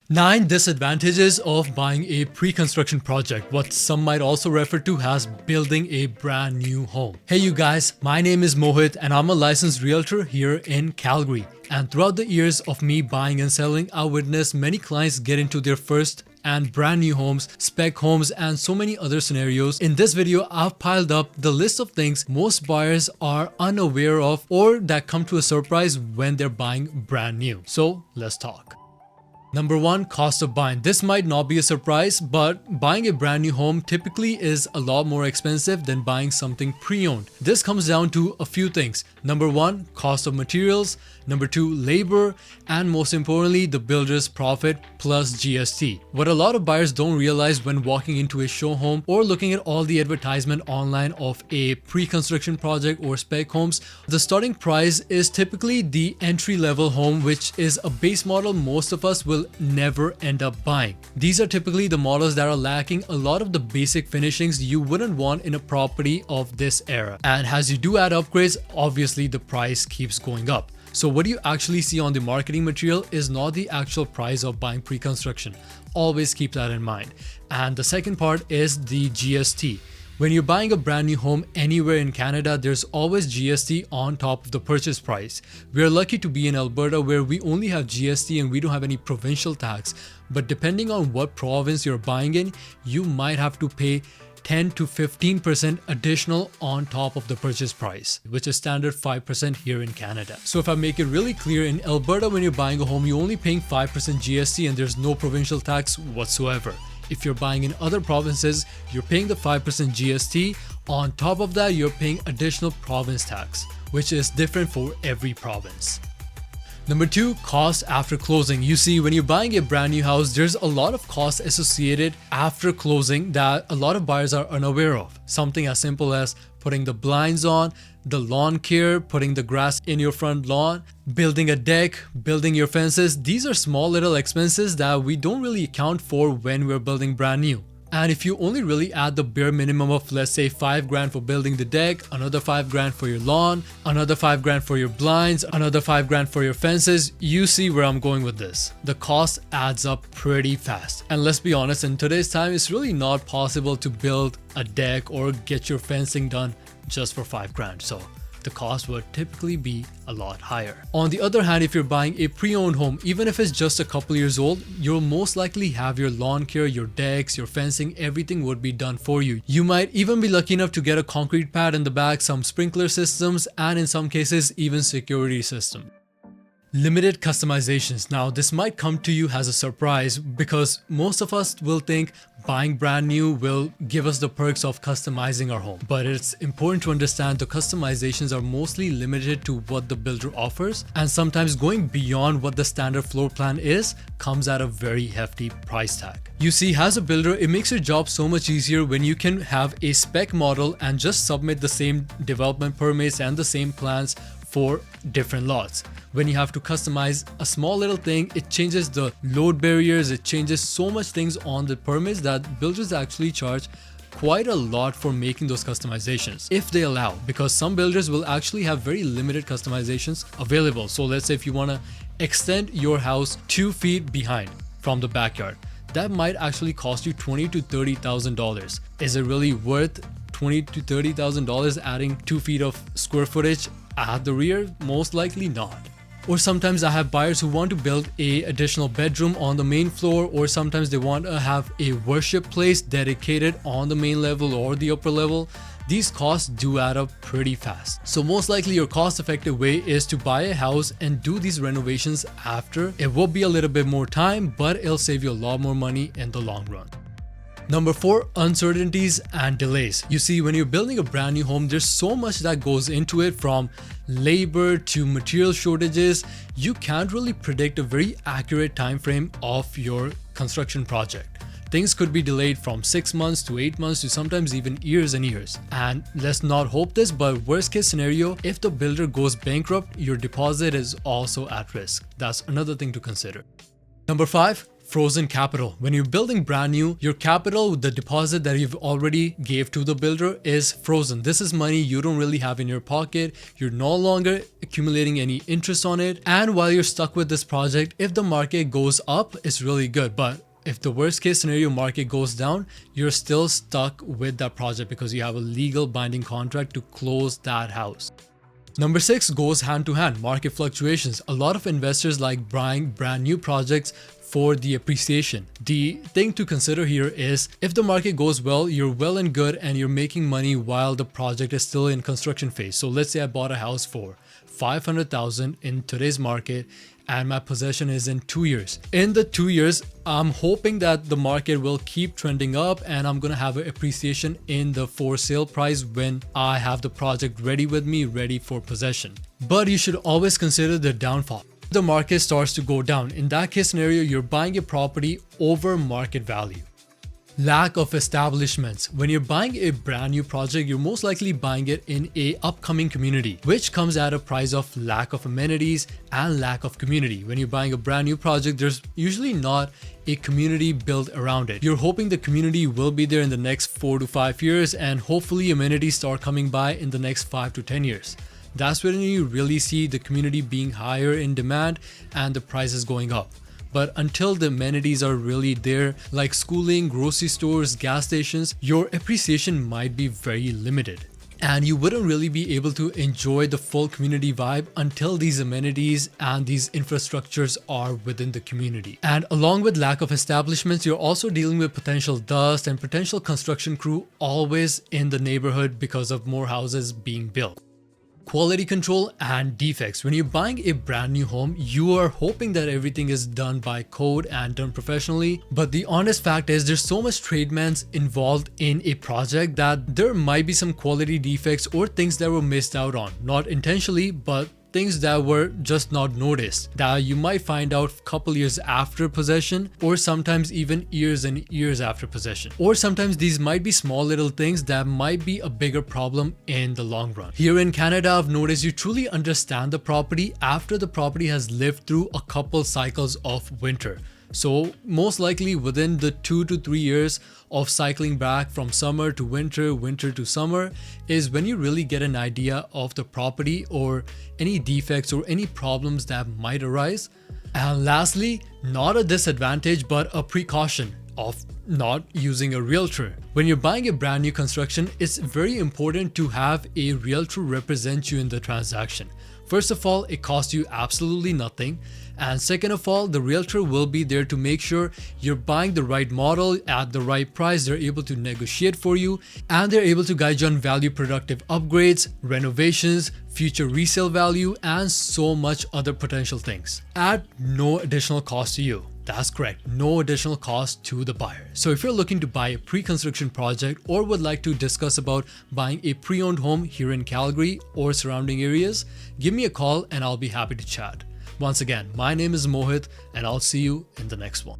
9 disadvantages of buying a pre-construction project, what some might also refer to as building a brand new home. Hey you guys, my name is Mohit and I'm a licensed realtor here in Calgary. And throughout the years of me buying and selling, I witnessed many clients get into their first and brand new homes, spec homes, and so many other scenarios. In this video, I've piled up the list of things most buyers are unaware of or that come to a surprise when they're buying brand new. So let's talk. Number 1, cost of buying. This might not be a surprise, but buying a brand new home typically is a lot more expensive than buying something pre-owned. This comes down to a few things. Number 1, cost of materials. Number 2, labor. And most importantly, the builder's profit plus GST. What a lot of buyers don't realize when walking into a show home or looking at all the advertisement online of a pre-construction project or spec homes, the starting price is typically the entry-level home, which is a base model most of us will never end up buying. These are typically the models that are lacking a lot of the basic finishings you wouldn't want in a property of this era. And as you do add upgrades, obviously the price keeps going up. So what you actually see on the marketing material is not the actual price of buying pre-construction. Always keep that in mind. And the second part is the GST. When you're buying a brand new home anywhere in Canada, there's always GST on top of the purchase price. We're lucky to be in Alberta where we only have GST and we don't have any provincial tax. But depending on what province you're buying in, you might have to pay 10 to 15% additional on top of the purchase price, which is standard 5% here in Canada. So if I make it really clear, in Alberta, when you're buying a home, you're only paying 5% GST and there's no provincial tax whatsoever. If you're buying in other provinces, you're paying the 5% GST. On top of that, you're paying additional province tax, which is different for every province. Number 2, cost after closing. You see, when you're buying a brand new house, there's a lot of costs associated after closing that a lot of buyers are unaware of. Something as simple as putting the blinds on, the lawn care, putting the grass in your front lawn, building a deck, building your fences. These are small little expenses that we don't really account for when we're building brand new. And if you only really add the bare minimum of, let's say, 5 grand for building the deck, another 5 grand for your lawn, another 5 grand for your blinds, another 5 grand for your fences, you see where I'm going with this. The cost adds up pretty fast. And let's be honest, in today's time, it's really not possible to build a deck or get your fencing done just for 5 grand. So the cost would typically be a lot higher. On the other hand, if you're buying a pre-owned home, even if it's just a couple years old, you'll most likely have your lawn care, your decks, your fencing, everything would be done for you. You might even be lucky enough to get a concrete pad in the back, some sprinkler systems, and in some cases, even security system. Limited customizations. Now, this might come to you as a surprise because most of us will think buying brand new will give us the perks of customizing our home. But it's important to understand the customizations are mostly limited to what the builder offers, and sometimes going beyond what the standard floor plan is comes at a very hefty price tag. You see, as a builder, it makes your job so much easier when you can have a spec model and just submit the same development permits and the same plans for different lots. When you have to customize a small little thing, it changes the load barriers, it changes so much things on the permits that builders actually charge quite a lot for making those customizations, if they allow, because some builders will actually have very limited customizations available. So let's say if you want to extend your house 2 feet behind from the backyard, that might actually cost you $20,000 to $30,000. Is it really worth $20,000 to $30,000 adding 2 feet of square footage at the rear? Most likely not. Or sometimes I have buyers who want to build a additional bedroom on the main floor, or sometimes they want to have a worship place dedicated on the main level or the upper level. These costs do add up pretty fast. So most likely your cost-effective way is to buy a house and do these renovations after. It will be a little bit more time, but it'll save you a lot more money in the long run. Number 4, uncertainties and delays. You see, when you're building a brand new home, there's so much that goes into it, from labor to material shortages. You can't really predict a very accurate time frame of your construction project. Things could be delayed from 6 months to 8 months to sometimes even years and years. And let's not hope this, but worst case scenario, if the builder goes bankrupt, your deposit is also at risk. That's another thing to consider. Number 5, frozen capital. When you're building brand new, your capital, the deposit that you've already gave to the builder is frozen. This is money you don't really have in your pocket. You're no longer accumulating any interest on it. And while you're stuck with this project, if the market goes up, it's really good. But if the worst case scenario market goes down, you're still stuck with that project because you have a legal binding contract to close that house. Number 6 goes hand to hand, market fluctuations. A lot of investors like buying brand new projects for the appreciation. The thing to consider here is if the market goes well, you're well and good and you're making money while the project is still in construction phase. So let's say I bought a house for $500,000 in today's market and my possession is in 2 years. In the 2 years, I'm hoping that the market will keep trending up and I'm gonna have an appreciation in the for sale price when I have the project ready with me, ready for possession. But you should always consider the downfall. The market starts to go down. In that case scenario, you're buying a property over market value. Lack of establishments. When you're buying a brand new project, you're most likely buying it in a upcoming community, which comes at a price of lack of amenities and lack of community. When you're buying a brand new project, there's usually not a community built around it. You're hoping the community will be there in the next 4 to 5 years and hopefully amenities start coming by in the next 5 to 10 years. That's when you really see the community being higher in demand and the prices going up. But until the amenities are really there, like schooling, grocery stores, gas stations, your appreciation might be very limited. And you wouldn't really be able to enjoy the full community vibe until these amenities and these infrastructures are within the community. And along with lack of establishments, you're also dealing with potential dust and potential construction crew always in the neighborhood because of more houses being built. Quality control and defects. When you're buying a brand new home, you are hoping that everything is done by code and done professionally. But the honest fact is there's so much trademans involved in a project that there might be some quality defects or things that were missed out on. Not intentionally, but things that were just not noticed that you might find out a couple years after possession or sometimes even years and years after possession. Or sometimes these might be small little things that might be a bigger problem in the long run. Here in Canada, I've noticed you truly understand the property after the property has lived through a couple cycles of winter. So most likely within the 2 to 3 years of cycling back from summer to winter, winter to summer is when you really get an idea of the property or any defects or any problems that might arise. And lastly, not a disadvantage but a precaution of not using a realtor. When you're buying a brand new construction, it's very important to have a realtor represent you in the transaction. First of all, it costs you absolutely nothing. And second of all, the realtor will be there to make sure you're buying the right model at the right price. They're able to negotiate for you and they're able to guide you on value productive upgrades, renovations, future resale value, and so much other potential things at no additional cost to you. That's correct, no additional cost to the buyer. So if you're looking to buy a pre-construction project or would like to discuss about buying a pre-owned home here in Calgary or surrounding areas, give me a call and I'll be happy to chat. Once again, my name is Mohit and I'll see you in the next one.